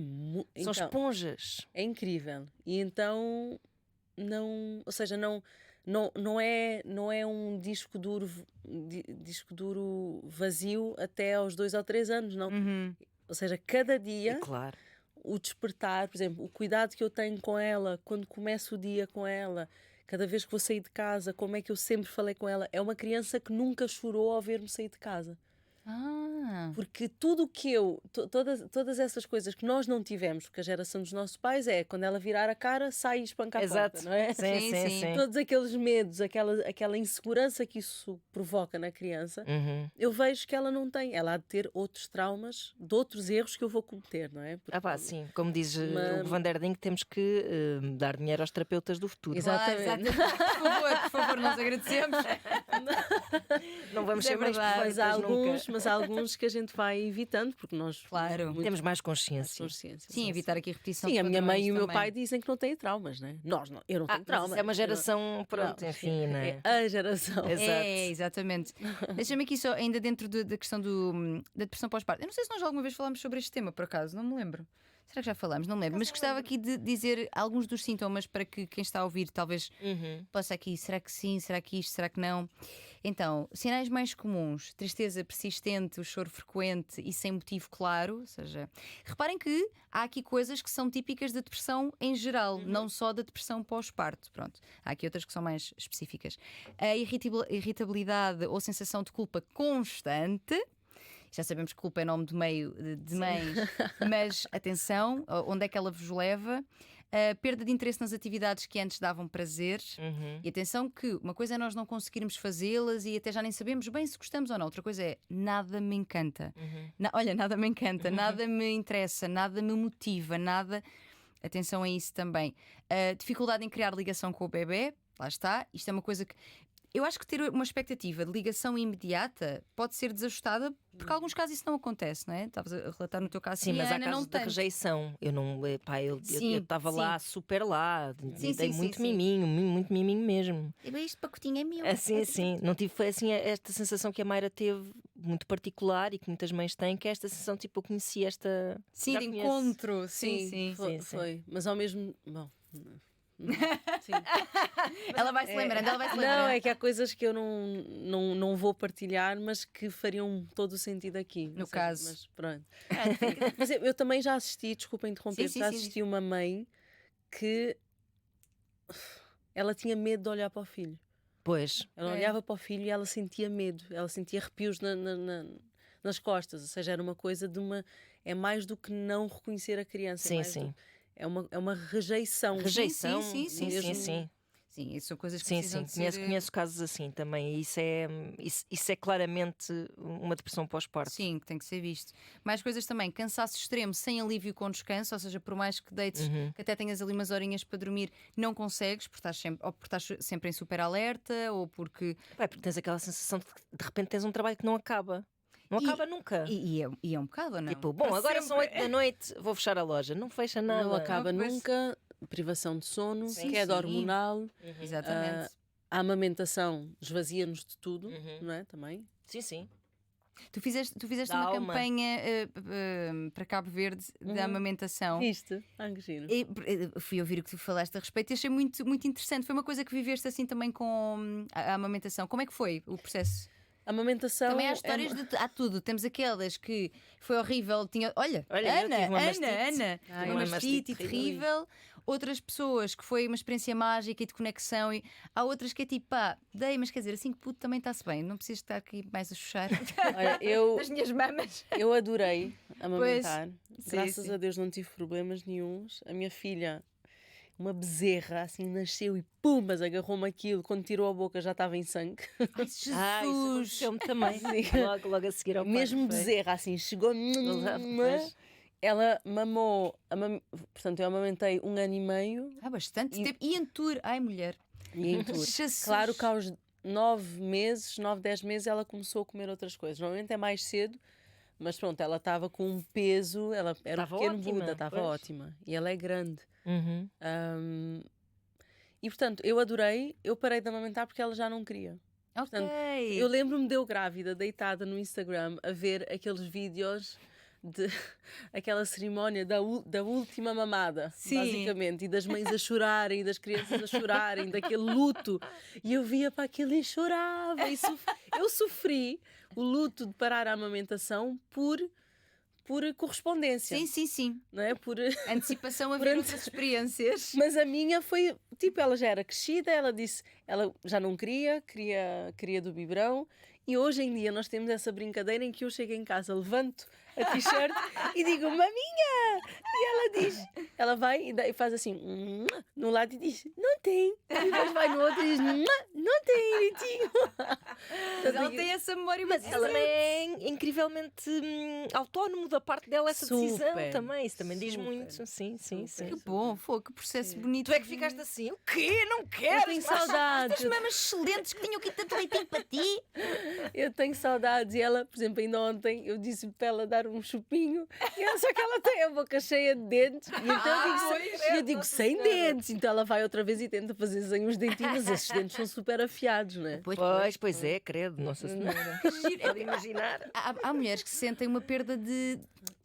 são esponjas. É incrível. E então ou seja, não é um disco duro vazio até aos 2 ou 3 anos, não. Ou seja, cada dia o despertar, por exemplo, o cuidado que eu tenho com ela quando começo o dia com ela. Cada vez que vou sair de casa, como é que eu sempre falei com ela? É uma criança que nunca chorou ao ver-me sair de casa. Porque tudo o que todas essas coisas que nós não tivemos, porque a geração dos nossos pais quando ela virar a cara, sai e espanca a porta, não é? Sim. Todos aqueles medos, aquela insegurança que isso provoca na criança, eu vejo que ela não tem. Ela há de ter outros traumas, de outros erros que eu vou cometer, não é? Porque, sim, como diz o Van der Ding, temos que dar dinheiro aos terapeutas do futuro. Exatamente. Por favor, nós agradecemos. Não vamos ser mais perfeitas mas há alguns que a gente vai evitando, porque nós temos mais consciência. Sim, evitar aqui a repetição. Sim, a minha mãe e o meu pai dizem que não têm traumas, né? Eu não tenho traumas. É uma geração, enfim, né? É a geração. Exatamente. Deixa-me aqui só, ainda dentro da questão da depressão pós-parto. Eu não sei se nós alguma vez falámos sobre este tema, por acaso, não me lembro. Será que já falámos? Não me lembro. Mas gostava aqui de dizer alguns dos sintomas para que quem está a ouvir talvez possa aqui. Será que sim? Será que isto? Será que não? Então, sinais mais comuns: tristeza persistente, o choro frequente e sem motivo claro. Ou seja, reparem que há aqui coisas que são típicas da depressão em geral, não só da depressão pós-parto. Pronto. Há aqui outras que são mais específicas. A irritabilidade ou sensação de culpa constante. Já sabemos que culpa é nome de meio de mães, mas atenção, onde é que ela vos leva? A perda de interesse nas atividades que antes davam prazer. E atenção que uma coisa é nós não conseguirmos fazê-las e até já nem sabemos bem se gostamos ou não. Outra coisa é nada me encanta. Olha, nada me encanta, nada me interessa, nada me motiva, nada. atenção a isso também. Dificuldade em criar ligação com o bebê, lá está. Isto é uma coisa que eu acho que ter uma expectativa de ligação imediata pode ser desajustada, porque em alguns casos isso não acontece, não é? Estavas a relatar no teu caso. Sim, mas há Ana, casos não de tanto. rejeição. Eu não, pá, eu Sim, estava sim. lá, super lá, Sim, dei sim, muito sim, miminho, muito miminho mesmo. Este pacotinho é meu. Assim, sim, não tive foi assim esta sensação que a Mayra teve, muito particular e que muitas mães têm, que é esta sensação, tipo, eu conheci esta. Sim, já de conheço. encontro. Sim. Foi. Mas ao mesmo. Bom. Sim. Ela vai se lembrando, ela vai se Não, lembrando. é que há coisas que eu não vou partilhar, mas que fariam todo o sentido aqui. No caso. Mas pronto. Mas eu também já assisti, desculpa interromper, Sim, já sim, assisti uma mãe que ela tinha medo de olhar para o filho. Pois. Ela olhava para o filho e ela sentia medo, ela sentia arrepios nas costas, ou seja, era uma coisa de uma. É mais do que não reconhecer a criança. Sim, é mais sim. É uma rejeição. Rejeição. Sim, Sim. Sim, isso são coisas que Sim, precisam sim. de ser... Conheço casos assim também. E isso é claramente uma depressão pós-parto. Sim, que tem que ser visto. Mais coisas também, cansaço extremo sem alívio com descanso, ou seja, por mais que deites, que até tenhas ali umas horinhas para dormir, não consegues, porque estás sempre em super alerta, ou porque... Vai, porque tens aquela sensação de que de repente tens um trabalho que não acaba. Não acaba nunca. E é um bocado, ou não? Tipo, bom, Para agora sempre. são 8 da noite, vou fechar a loja. Não fecha nada. Não acaba Não, pois. nunca, privação de sono, Sim, queda sim. hormonal, Exatamente. a amamentação esvazia-nos de tudo, não é? Também. Sim. Tu fizeste Da uma alma. campanha para Cabo Verde da amamentação. Viste? Que giro. E, fui ouvir o que tu falaste a respeito e achei muito, muito interessante. Foi uma coisa que viveste assim também com a amamentação. Como é que foi o processo? A amamentação. Também há histórias há tudo. Temos aquelas que foi horrível. Olha, eu tive uma mastite. Ana, Ai, uma uma mastite mastite terrível. Outras pessoas que foi uma experiência mágica e de conexão. E há outras que é tipo, pá, mas quer dizer, assim que puto também está-se bem. Não precisas estar aqui mais a chuchar Olha, das minhas mamas. eu adorei amamentar. Pois. Graças Sim. a Deus não tive problemas nenhuns. A minha filha, uma bezerra, assim nasceu e pumas, agarrou-me aquilo. Quando tirou a boca já estava em sangue. Ai, Jesus! Isso aconteceu-me também. Logo a seguir ao Mesmo parto, foi. bezerra, assim, chegou. Pois. Ela mamou, portanto, eu amamentei 1 ano e meio Há bastante tempo. E em tour. Ai, mulher. e em tour. Jesus. Claro que aos 9 meses, 9, 10 meses, ela começou a comer outras coisas. Normalmente é mais cedo, mas pronto, ela estava com um peso, ela era Estava um pequeno ótima, Buda, estava pois. ótima. E ela é grande. Uhum. E portanto, eu adorei, eu parei de amamentar porque ela já não queria. Ok. Eu lembro-me de eu grávida, deitada no Instagram, a ver aqueles vídeos de aquela cerimónia da última mamada, Sim. basicamente, e das mães a chorarem, e das crianças a chorarem, daquele luto. E eu via para aquilo e chorava. E eu sofri o luto de parar a amamentação por correspondência. Sim. Não é? Por Antecipação a ver outras experiências. Mas a minha foi, tipo, ela já era crescida, ela disse, ela já não queria do biberão, e hoje em dia nós temos essa brincadeira em que eu chego em casa, levanto a t-shirt e digo, maminha! E ela diz, ela vai e faz assim, no lado e diz, não tem. E depois vai no outro e diz, não tem, direitinho. Mas ela tem essa memória, mas Ela também é incrivelmente autónomo da parte dela essa decisão Super, também. Isso também diz super, muito. Sim. que bom, foi que processo bonito. Tu é que ficaste assim, o quê? Não quero! Eu tenho saudades. As mamas excelentes que tinham aqui tanto leitinho para ti. Eu tenho saudades. E ela, por exemplo, ainda ontem eu disse para ela dar um chupinho, só que ela tem a boca cheia de dentes. E então eu digo sem dentes. Então ela vai outra vez e tenta fazer sem os dentinhos, mas esses dentes são super afiados, não é? Pois é, credo, Nossa Senhora. Pode imaginar. Há mulheres que sentem uma perda de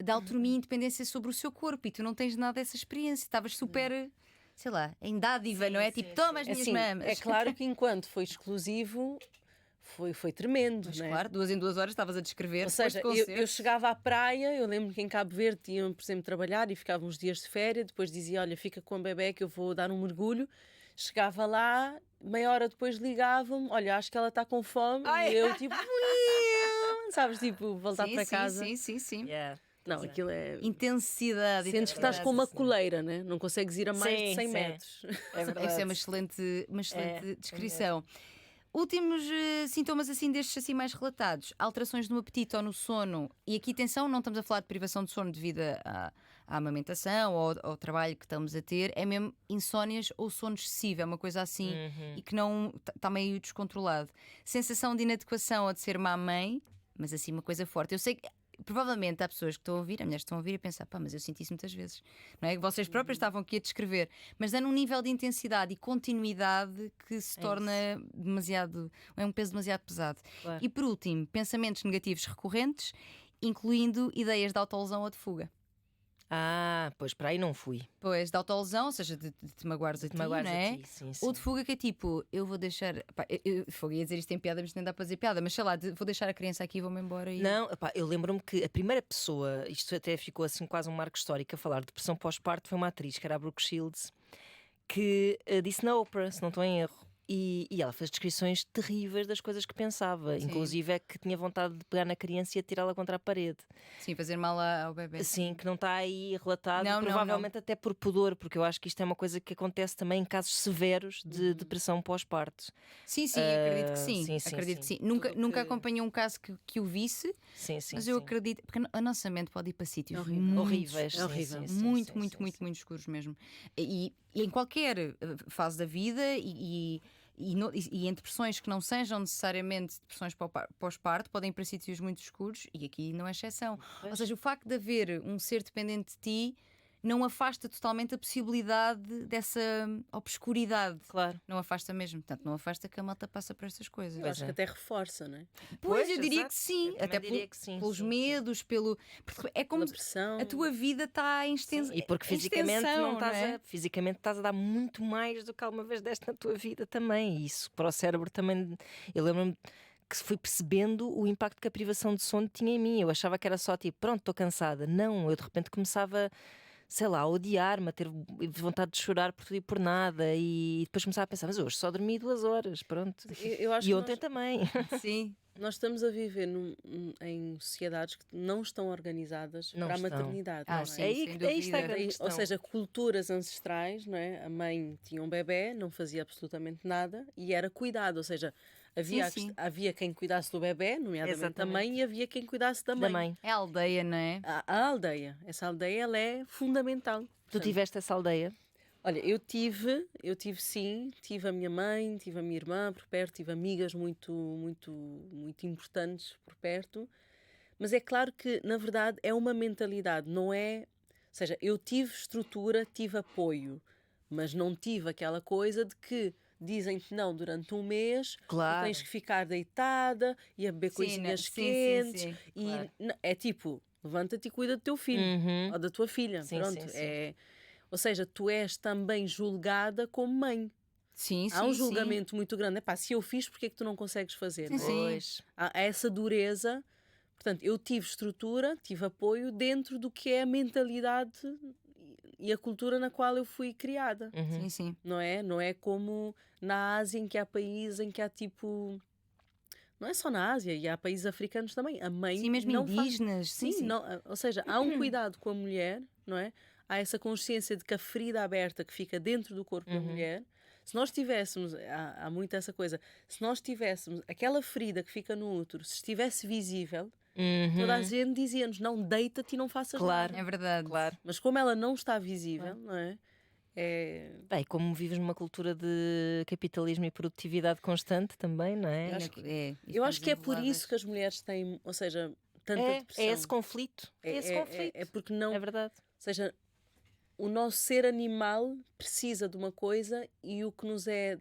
autonomia e independência sobre o seu corpo e tu não tens nada dessa experiência. Estavas super, sei lá, em dádiva, não é? Tipo, toma as minhas Assim, mamas. é claro que enquanto foi exclusivo, foi tremendo, Mas não é? claro, 2 em 2 horas estavas a descrever. Ou seja, depois de eu concertos. chegava à praia, eu lembro que em Cabo Verde tinham, por exemplo, trabalhar e ficava uns dias de férias, depois dizia, olha, fica com a bebé que eu vou dar um mergulho. Chegava lá, meia hora depois ligavam-me, olha, acho que ela está com fome. E eu tipo, sabes, tipo, voltar para casa. Sim. Yeah. Não, aquilo é... Intensidade. Sentes que estás com uma coleira, né? Não consegues ir a mais de 100 Sim. metros. É verdade. Essa é uma excelente descrição. Últimos sintomas assim destes assim mais relatados: alterações no apetite ou no sono. E aqui, atenção, não estamos a falar de privação de sono devido à amamentação ou ao trabalho que estamos a ter. É mesmo insónias ou sono excessivo. É uma coisa assim e que não está meio descontrolado. Sensação de inadequação ou de ser má mãe, mas assim uma coisa forte. Eu sei que provavelmente há pessoas que estão a ouvir, mulheres que estão a ouvir e pensar, pá, mas eu senti isso muitas vezes, não é? Vocês próprias estavam aqui a descrever, mas dando um nível de intensidade e continuidade que se torna demasiado, é um peso demasiado pesado. Claro. E por último, pensamentos negativos recorrentes, incluindo ideias de autolesão ou de fuga. Pois para aí não fui. Pois, de autolesão, ou seja, de te magoares a ti, não é? Sim, Ou de fuga, que é tipo, eu vou deixar. Pá, eu ia dizer isto em piada, mas nem dá para dizer piada, mas sei lá, vou deixar a criança aqui e vou-me embora. Não, eu lembro-me que a primeira pessoa, isto até ficou assim quase um marco histórico a falar de depressão pós-parto, foi uma atriz, que era a Brooke Shields, que disse na Oprah, se não estou em erro. E ela fez descrições terríveis das coisas que pensava. Sim. Inclusive é que tinha vontade de pegar na criança e atirá-la contra a parede. Sim, fazer mal ao bebê. Sim, que não está aí relatado, Não, provavelmente até por pudor, porque eu acho que isto é uma coisa que acontece também em casos severos de depressão pós-parto. Sim, acredito que sim. sim, Acredito que sim. sim. Nunca acompanhei um caso que o visse, Sim, eu acredito, porque a nossa mente pode ir para sítios horríveis. sim, horrível. Muito escuros mesmo. E em qualquer fase da vida e em depressões que não sejam necessariamente depressões pós-parto, podem ir para sítios muito escuros, e aqui não é exceção. Pois. Ou seja, o facto de haver um ser dependente de ti não afasta totalmente a possibilidade dessa obscuridade. Claro. Não afasta mesmo. Portanto, não afasta que a malta passa por estas coisas. Eu acho que até reforça, não é? Pois, eu diria exato. que sim. Eu também Até diria que sim, pelos sim. medos, porque é como Pela pressão. a tua vida está em extensão. E porque fisicamente fisicamente estás a dar muito mais do que alguma vez deste na tua vida também. E isso para o cérebro também. Eu lembro-me que fui percebendo o impacto que a privação de sono tinha em mim. Eu achava que era só tipo, pronto, estou cansada. Não, eu de repente começava, sei lá, a odiar-me, a ter vontade de chorar por tudo e por nada. E depois começava a pensar, mas hoje só dormi 2 horas, pronto. Eu acho E que ontem também. Sim. nós estamos a viver em sociedades que não estão organizadas Não para estão. a maternidade. Ah, não é? sim, aí sem está a dúvida. grande questão. Ou seja, culturas ancestrais, não é? A mãe tinha um bebé, não fazia absolutamente nada e era cuidado, ou seja, Sim. havia quem cuidasse do bebé, nomeadamente da Exatamente. mãe, e havia quem cuidasse da Da mãe. mãe. É a aldeia, não é? A aldeia, essa aldeia ela é fundamental. Tu Portanto, tiveste essa aldeia? olha, eu tive sim, tive a minha mãe, tive a minha irmã por perto, tive amigas muito importantes por perto, mas é claro que, na verdade, é uma mentalidade, não é... Ou seja, eu tive estrutura, tive apoio, mas não tive aquela coisa de que dizem-te não durante um mês, Claro. tu tens que ficar deitada e a beber coisinhas sim, quentes, sim, e claro. é tipo, levanta-te e cuida do teu filho, Uhum. ou da tua filha, Sim, pronto, sim, sim. Ou seja, tu és também julgada como mãe. Sim, Há um julgamento muito grande. Epá, se eu fiz, porque é que tu não consegues fazer? Sim, não é? sim. Pois. Há essa dureza. Portanto, eu tive estrutura, tive apoio dentro do que é a mentalidade e a cultura na qual eu fui criada. Uhum. Sim, sim. Não é? Não é como na Ásia, em que há países em que há tipo... Não é só na Ásia, e há países africanos também. A mãe Sim, mesmo não faz... indígenas. Sim. Não, ou seja, há um cuidado com a mulher, não é? Há essa consciência de que a ferida aberta que fica dentro do corpo da mulher, se nós tivéssemos, há muito essa coisa, se nós tivéssemos aquela ferida que fica no útero, se estivesse visível, toda a gente dizia-nos, não, deita-te e não faças Claro. nada. É verdade. Claro. Mas como ela não está visível, não é? Bem, como vives numa cultura de capitalismo e produtividade constante também, não é? Eu acho que é por isso que as mulheres têm, ou seja, tanta depressão. É esse conflito. É esse conflito. É porque não... É verdade. Ou seja, o nosso ser animal precisa de uma coisa e o que nos é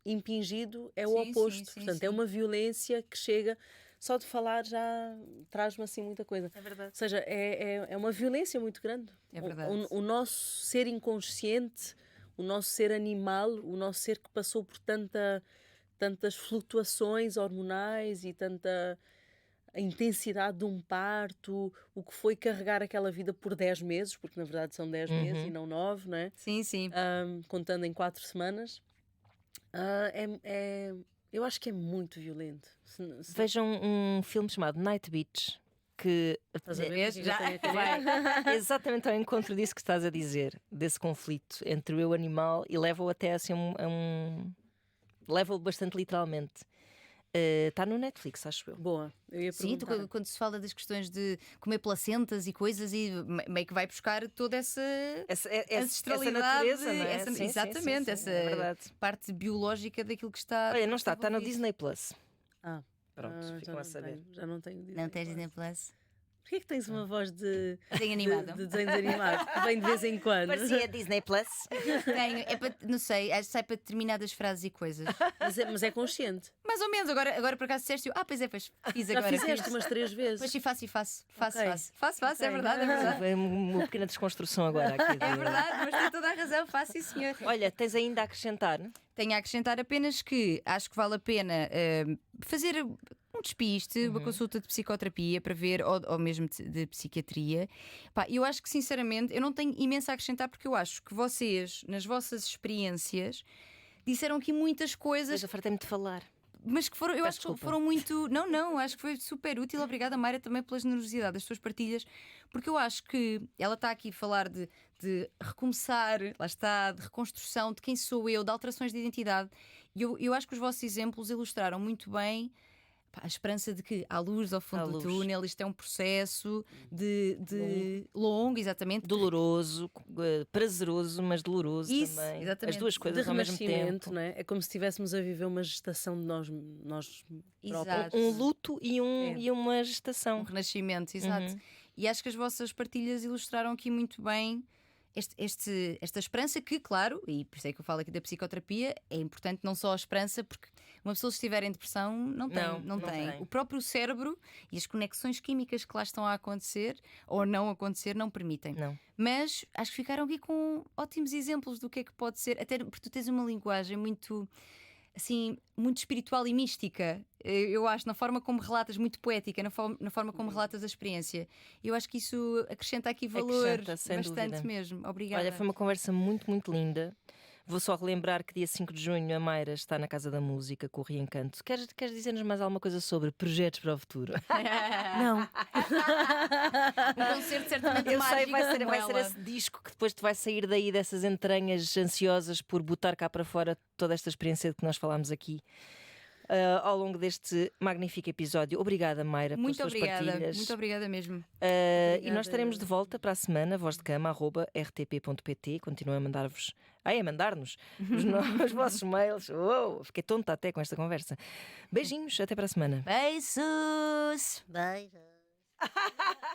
impingido é o Sim, oposto. sim, Portanto, sim. é uma violência que chega... Só de falar já traz-me assim muita coisa. É verdade. Ou seja, é uma violência muito grande. É verdade. O nosso ser inconsciente, o nosso ser animal, o nosso ser que passou por tantas flutuações hormonais e tanta a intensidade de um parto, o que foi carregar aquela vida por 10 meses, porque na verdade são 10 meses e não 9, não é? Sim, sim. Contando em 4 semanas. Eu acho que é muito violento. Vejam um filme chamado Night Beach, que Estás a ver? Já vai exatamente ao encontro disso que estás a dizer, desse conflito entre o eu animal, e leva-o até assim levo-o bastante literalmente. Está no Netflix, acho eu. Boa, eu ia Sim, quando se fala das questões de comer placentas e coisas, e meio que vai buscar toda essa ancestralidade, essa natureza, não é? Sim, exatamente, sim, essa é parte biológica daquilo que está. Olha, não está no Disney Plus. Pronto, ficam a saber. Já não tenho Disney Não tens Plus. Disney Plus? Porquê que tens uma voz de Desenho animado. de desenhos animados? Que vem de vez em quando. Parecia Disney Plus. Tenho, não sei, acho que sai para determinadas frases e coisas. Mas é consciente. Mais ou menos, agora por acaso disseste, pois fiz Já agora. fizeste umas 3 vezes. Pois sim, faço, Ok. é verdade, é verdade. Foi uma pequena desconstrução agora aqui. É verdade, mas tem toda a razão, faço sim, senhor. Olha, tens ainda a acrescentar? Tenho a acrescentar apenas que acho que vale a pena fazer um despiste, uma consulta de psicoterapia para ver, ou mesmo de psiquiatria. Pá, eu acho que, sinceramente, eu não tenho imenso a acrescentar, porque eu acho que vocês, nas vossas experiências, disseram aqui muitas coisas. Já fartei-me de falar. Mas que eu acho que foram muito. Não, acho que foi super útil. Obrigada, Mayra, também pela generosidade das tuas partilhas, porque eu acho que ela está aqui a falar de recomeçar, lá está, de reconstrução, de quem sou eu, de alterações de identidade. E eu acho que os vossos exemplos ilustraram muito bem a esperança de que há luz ao fundo do túnel. Isto é um processo de longo, exatamente. Doloroso, prazeroso, mas doloroso também. Exatamente. As duas coisas de ao mesmo tempo. não é? É como se estivéssemos a viver uma gestação de nós próprios. Exato. Um luto e uma gestação. Um renascimento, exato. E acho que as vossas partilhas ilustraram aqui muito bem esta esperança que, claro, e por isso é que eu falo aqui da psicoterapia, é importante não só a esperança, porque uma pessoa se estiver em depressão não tem. O próprio cérebro e as conexões químicas que lá estão a acontecer ou não acontecer não permitem. Não. Mas acho que ficaram aqui com ótimos exemplos do que é que pode ser, até porque tu tens uma linguagem muito, assim, muito espiritual e mística. Eu acho, na forma como relatas, muito poética, na forma como relatas a experiência. Eu acho que isso acrescenta aqui valor bastante dúvida. Mesmo. Obrigada. Olha, foi uma conversa muito, muito linda. Vou só relembrar que dia 5 de junho a Mayra está na Casa da Música com o Reencanto. Queres dizer-nos mais alguma coisa sobre projetos para o futuro? Não. Um concerto certamente Eu sei, mágico, vai ser esse disco que depois te vai sair daí dessas entranhas ansiosas por botar cá para fora toda esta experiência de que nós falámos aqui. Ao longo deste magnífico episódio. Obrigada, Mayra, pelas tuas partilhas. Muito obrigada mesmo. E nós estaremos de volta para a semana, vozdecama@rtp.pt. Continuem a mandar-vos, a mandar-nos os vossos mails. Fiquei tonta até com esta conversa. Beijinhos, até para a semana. Beijos! Beijos.